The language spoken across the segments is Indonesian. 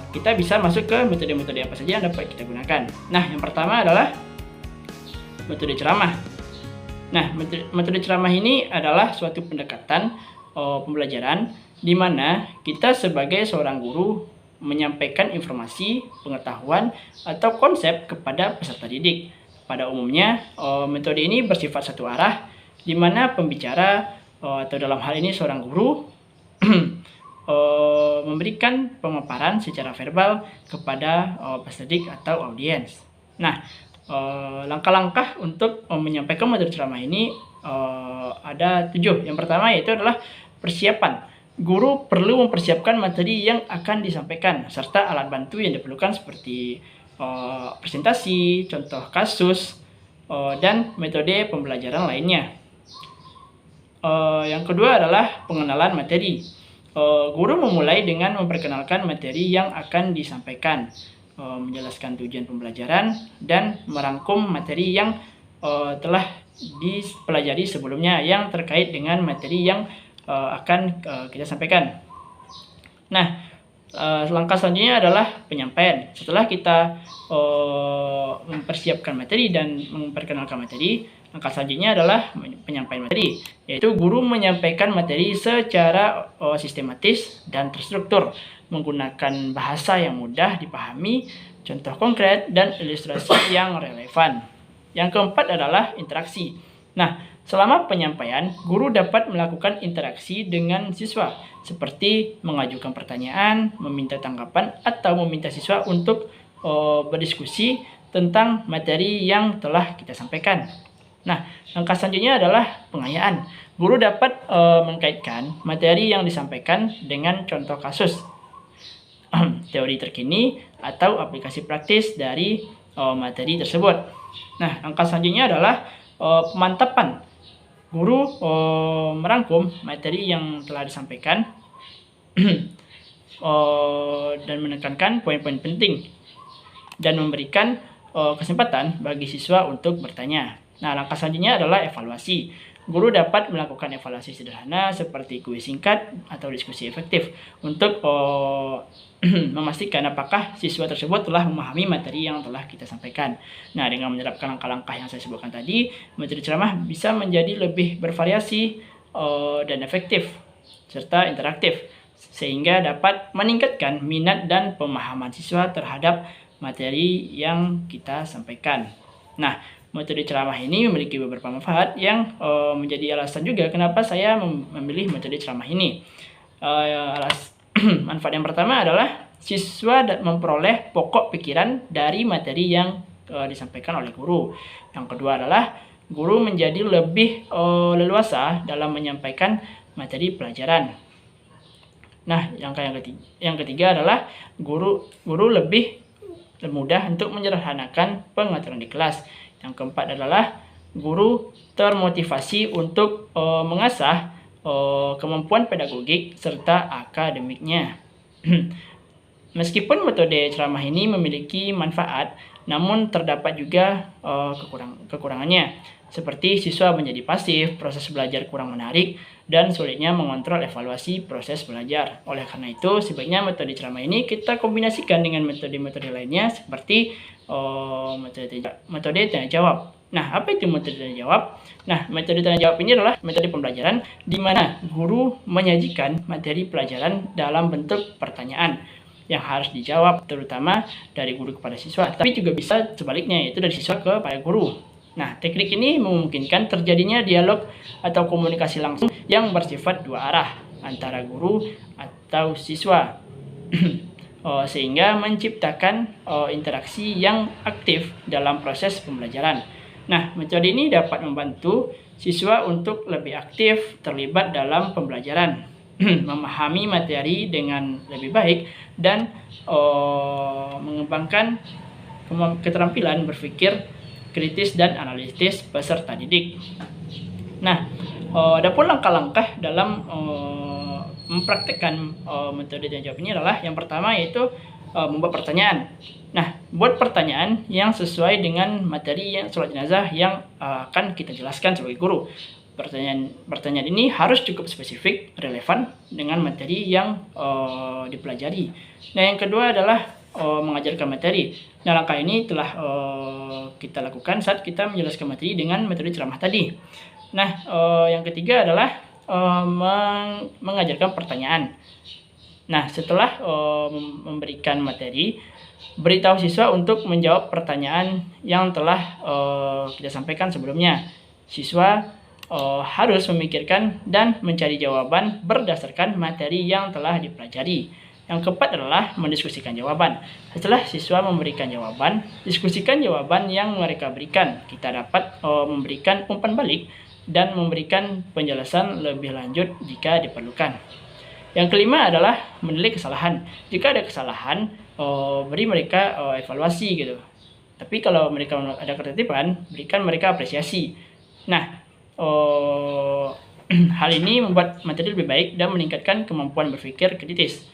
kita bisa masuk ke metode-metode apa saja yang dapat kita gunakan. Nah, yang pertama adalah metode ceramah. Nah, metode ceramah ini adalah suatu pendekatan pembelajaran di mana kita sebagai seorang guru menyampaikan informasi, pengetahuan, atau konsep kepada peserta didik. Pada umumnya, metode ini bersifat satu arah, di mana pembicara atau dalam hal ini seorang guru memberikan pemaparan secara verbal kepada peserta didik atau audiens. Nah, langkah-langkah untuk menyampaikan materi ceramah ini ada 7. Yang pertama yaitu adalah persiapan. Guru perlu mempersiapkan materi yang akan disampaikan serta alat bantu yang diperlukan seperti presentasi, contoh kasus, dan metode pembelajaran lainnya. Yang kedua adalah pengenalan materi. Guru memulai dengan memperkenalkan materi yang akan disampaikan, menjelaskan tujuan pembelajaran, dan merangkum materi yang telah dipelajari sebelumnya yang terkait dengan materi yang akan kita sampaikan. Nah, langkah selanjutnya adalah penyampaian. Setelah kita mempersiapkan materi dan memperkenalkan materi, langkah selanjutnya adalah penyampaian materi, yaitu guru menyampaikan materi secara sistematis dan terstruktur, menggunakan bahasa yang mudah dipahami, contoh konkret, dan ilustrasi yang relevan. Yang keempat adalah interaksi. Nah, selama penyampaian, guru dapat melakukan interaksi dengan siswa, seperti mengajukan pertanyaan, meminta tanggapan, atau meminta siswa untuk berdiskusi tentang materi yang telah kita sampaikan. Nah, langkah selanjutnya adalah pengayaan. Guru dapat mengkaitkan materi yang disampaikan dengan contoh kasus, teori terkini, atau aplikasi praktis dari materi tersebut. Nah, langkah selanjutnya adalah pemantapan. Guru merangkum materi yang telah disampaikan dan menekankan poin-poin penting dan memberikan kesempatan bagi siswa untuk bertanya. Nah, langkah selanjutnya adalah evaluasi. Guru dapat melakukan evaluasi sederhana seperti kuis singkat atau diskusi efektif untuk memastikan apakah siswa tersebut telah memahami materi yang telah kita sampaikan. Nah, dengan menerapkan langkah-langkah yang saya sebutkan tadi, materi ceramah bisa menjadi lebih bervariasi dan efektif serta interaktif, sehingga dapat meningkatkan minat dan pemahaman siswa terhadap materi yang kita sampaikan. Nah, metode ceramah ini memiliki beberapa manfaat yang menjadi alasan juga kenapa saya memilih metode ceramah ini. Manfaat yang pertama adalah siswa memperoleh pokok pikiran dari materi yang disampaikan oleh guru. Yang kedua adalah guru menjadi lebih leluasa dalam menyampaikan materi pelajaran. Nah, yang ketiga adalah guru lebih mudah untuk menyederhanakan pengaturan di kelas. Yang keempat adalah guru termotivasi untuk mengasah kemampuan pedagogik serta akademiknya. Meskipun metode ceramah ini memiliki manfaat, namun terdapat juga kekurangannya, seperti siswa menjadi pasif, proses belajar kurang menarik, dan sulitnya mengontrol evaluasi proses belajar. Oleh karena itu, sebaiknya metode ceramah ini kita kombinasikan dengan metode-metode lainnya seperti metode tanya jawab. Nah, apa itu metode tanya jawab? Nah, metode tanya jawab ini adalah metode pembelajaran di mana guru menyajikan materi pelajaran dalam bentuk pertanyaan yang harus dijawab, terutama dari guru kepada siswa, tapi juga bisa sebaliknya, yaitu dari siswa kepada guru. Nah, teknik ini memungkinkan terjadinya dialog atau komunikasi langsung yang bersifat dua arah antara guru atau siswa, sehingga menciptakan interaksi yang aktif dalam proses pembelajaran. Nah, metode ini dapat membantu siswa untuk lebih aktif terlibat dalam pembelajaran, memahami materi dengan lebih baik, dan mengembangkan keterampilan berpikir kritis dan analitis peserta didik. Nah, ada pun langkah-langkah dalam mempraktekkan metode tanya jawab ini adalah yang pertama yaitu membuat pertanyaan. Nah, buat pertanyaan yang sesuai dengan materi yang sholat jenazah yang akan kita jelaskan sebagai guru. Pertanyaan ini harus cukup spesifik, relevan dengan materi yang dipelajari. Nah, yang kedua adalah mengajarkan materi. Nah, langkah ini telah kita lakukan saat kita menjelaskan materi dengan metode ceramah tadi. Nah, yang ketiga adalah mengajarkan pertanyaan. Nah, setelah memberikan materi, beritahu siswa untuk menjawab pertanyaan yang telah kita sampaikan sebelumnya. Siswa harus memikirkan dan mencari jawaban berdasarkan materi yang telah dipelajari. Yang keempat adalah mendiskusikan jawaban. Setelah siswa memberikan jawaban, diskusikan jawaban yang mereka berikan. Kita dapat memberikan umpan balik dan memberikan penjelasan lebih lanjut jika diperlukan. Yang kelima adalah menilai kesalahan. Jika ada kesalahan, beri mereka evaluasi gitu. Tapi kalau mereka ada ketertiban, berikan mereka apresiasi. Nah, hal ini membuat materi lebih baik dan meningkatkan kemampuan berpikir kritis.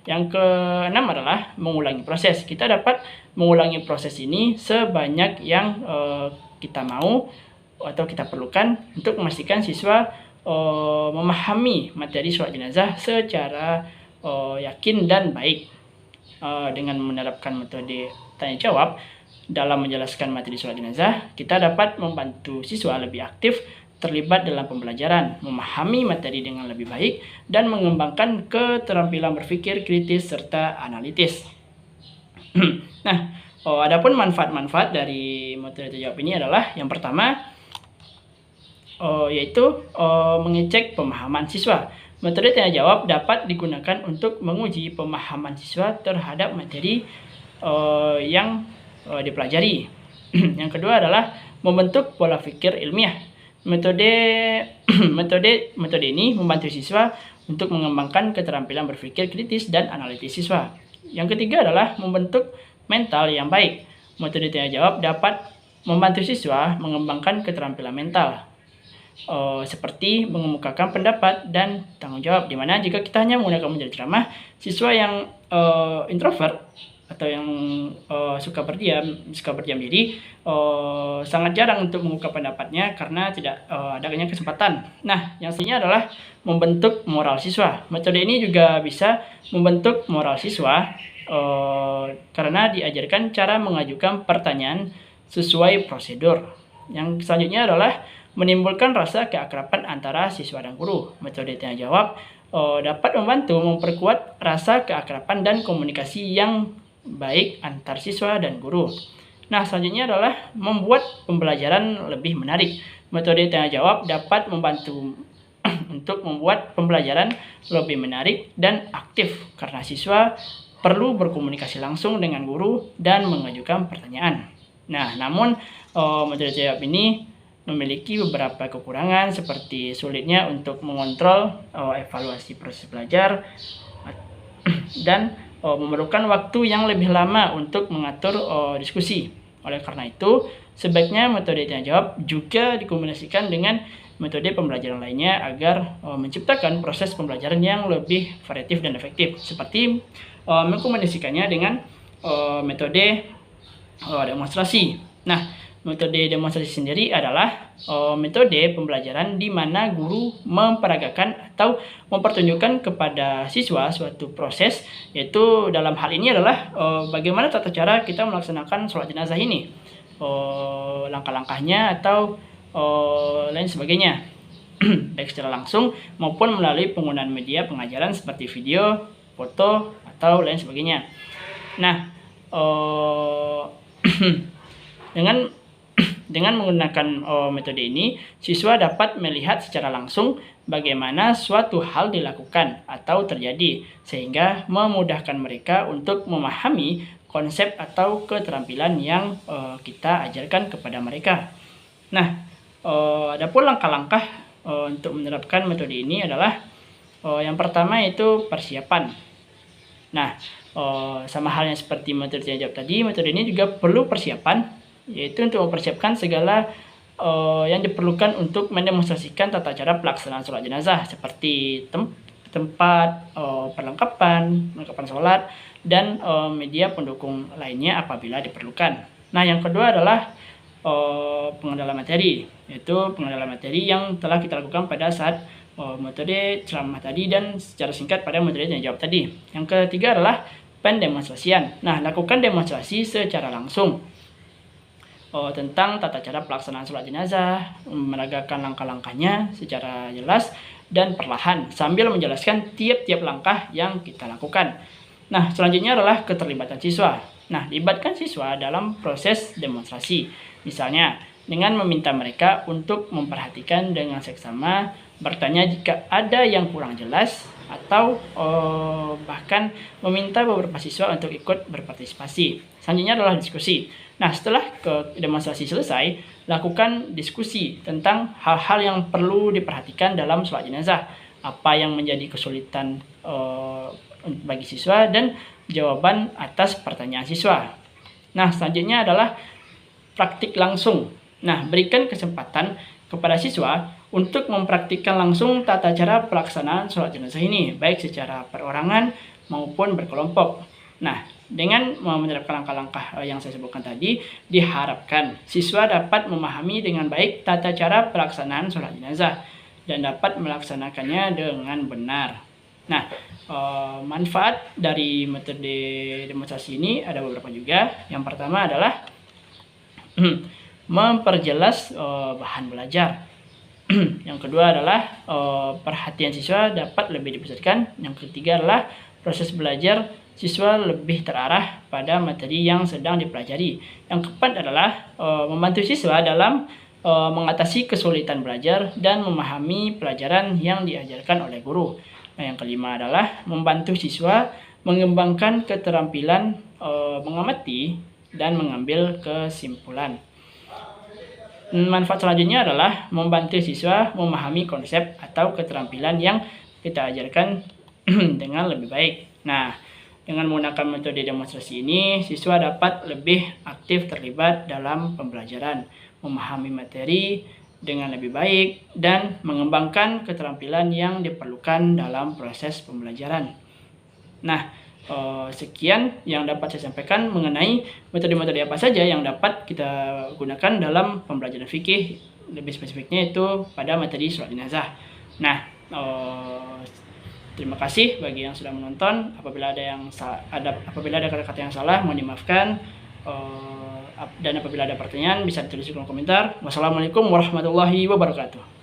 Yang keenam adalah mengulangi proses. Kita dapat mengulangi proses ini sebanyak yang kita mau atau kita perlukan untuk memastikan siswa memahami materi sholat jenazah secara yakin dan baik. Dengan menerapkan metode tanya jawab dalam menjelaskan materi sholat jenazah, kita dapat membantu siswa lebih aktif terlibat dalam pembelajaran, memahami materi dengan lebih baik, dan mengembangkan keterampilan berpikir kritis serta analitis. Nah, adapun manfaat-manfaat dari metode tanya jawab ini adalah yang pertama, yaitu mengecek pemahaman siswa. Metode tanya jawab dapat digunakan untuk menguji pemahaman siswa terhadap materi yang dipelajari. Yang kedua adalah membentuk pola pikir ilmiah. Metode ini membantu siswa untuk mengembangkan keterampilan berpikir kritis dan analitis siswa. Yang ketiga adalah membentuk mental yang baik. Metode tanya jawab dapat membantu siswa mengembangkan keterampilan mental, seperti mengemukakan pendapat dan tanggung jawab. Dimana jika kita hanya menggunakan menjadi ceramah, siswa yang introvert atau yang suka berdiam diri sangat jarang untuk mengungkap pendapatnya karena tidak adanya kesempatan. Nah, yang selanjutnya adalah membentuk moral siswa. Metode ini juga bisa membentuk moral siswa karena diajarkan cara mengajukan pertanyaan sesuai prosedur. Yang selanjutnya adalah menimbulkan rasa keakraban antara siswa dan guru. Metode tanya jawab dapat membantu memperkuat rasa keakraban dan komunikasi yang baik antar siswa dan guru. Nah, selanjutnya adalah membuat pembelajaran lebih menarik. Metode tanya jawab dapat membantu untuk membuat pembelajaran lebih menarik dan aktif karena siswa perlu berkomunikasi langsung dengan guru dan mengajukan pertanyaan. Nah, namun metode tanya jawab ini memiliki beberapa kekurangan seperti sulitnya untuk mengontrol evaluasi proses belajar dan memerlukan waktu yang lebih lama untuk mengatur diskusi. Oleh karena itu, sebaiknya metode tanya jawab juga dikombinasikan dengan metode pembelajaran lainnya agar menciptakan proses pembelajaran yang lebih variatif dan efektif, seperti mengkombinasikannya dengan metode demonstrasi. Nah, metode demonstrasi sendiri adalah metode pembelajaran di mana guru memperagakan atau mempertunjukkan kepada siswa suatu proses, yaitu dalam hal ini adalah bagaimana tata cara kita melaksanakan sholat jenazah ini, langkah-langkahnya atau lain sebagainya, baik secara langsung maupun melalui penggunaan media pengajaran seperti video, foto, atau lain sebagainya. Nah, dengan menggunakan metode ini, siswa dapat melihat secara langsung bagaimana suatu hal dilakukan atau terjadi, sehingga memudahkan mereka untuk memahami konsep atau keterampilan yang kita ajarkan kepada mereka. Nah, adapun langkah-langkah untuk menerapkan metode ini adalah yang pertama yaitu persiapan. Nah, sama halnya seperti metode tanya jawab tadi, metode ini juga perlu persiapan, yaitu untuk mempersiapkan segala yang diperlukan untuk mendemonstrasikan tata cara pelaksanaan sholat jenazah seperti tempat, perlengkapan sholat, dan media pendukung lainnya apabila diperlukan. Nah, yang kedua adalah pengendalian materi, yaitu pengendalian materi yang telah kita lakukan pada saat metode ceramah tadi dan secara singkat pada metode tanya jawab tadi. Yang ketiga adalah pendemonstrasian. Nah, lakukan demonstrasi secara langsung tentang tata cara pelaksanaan sholat jenazah, menegakkan langkah-langkahnya secara jelas dan perlahan sambil menjelaskan tiap-tiap langkah yang kita lakukan. Nah, selanjutnya adalah keterlibatan siswa. Nah, libatkan siswa dalam proses demonstrasi. Misalnya, dengan meminta mereka untuk memperhatikan dengan seksama, bertanya jika ada yang kurang jelas, atau bahkan meminta beberapa siswa untuk ikut berpartisipasi. Selanjutnya adalah diskusi. Nah, setelah demonstrasi selesai, lakukan diskusi tentang hal-hal yang perlu diperhatikan dalam sholat jenazah. Apa yang menjadi kesulitan bagi siswa dan jawaban atas pertanyaan siswa. Nah, selanjutnya adalah praktik langsung. Nah, berikan kesempatan kepada siswa untuk mempraktikkan langsung tata cara pelaksanaan sholat jenazah ini, baik secara perorangan maupun berkelompok. Nah, dengan menerapkan langkah-langkah yang saya sebutkan tadi, diharapkan siswa dapat memahami dengan baik tata cara pelaksanaan sholat jenazah dan dapat melaksanakannya dengan benar. Nah, manfaat dari metode demonstrasi ini ada beberapa juga. Yang pertama adalah memperjelas bahan belajar. Yang kedua adalah perhatian siswa dapat lebih dipusatkan. Yang ketiga adalah proses belajar siswa lebih terarah pada materi yang sedang dipelajari. Yang keempat adalah membantu siswa dalam mengatasi kesulitan belajar dan memahami pelajaran yang diajarkan oleh guru. Nah, yang kelima adalah membantu siswa mengembangkan keterampilan mengamati dan mengambil kesimpulan. Manfaat selanjutnya adalah membantu siswa memahami konsep atau keterampilan yang kita ajarkan dengan lebih baik. Nah, dengan menggunakan metode demonstrasi ini, siswa dapat lebih aktif terlibat dalam pembelajaran, memahami materi dengan lebih baik, dan mengembangkan keterampilan yang diperlukan dalam proses pembelajaran. Nah, sekian yang dapat saya sampaikan mengenai metode-metode apa saja yang dapat kita gunakan dalam pembelajaran fikih, lebih spesifiknya itu pada materi sholat jenazah. Nah, terima kasih bagi yang sudah menonton. Apabila ada kata-kata yang salah, mohon dimaafkan. Dan apabila ada pertanyaan bisa ditulis di kolom komentar. Wassalamualaikum warahmatullahi wabarakatuh.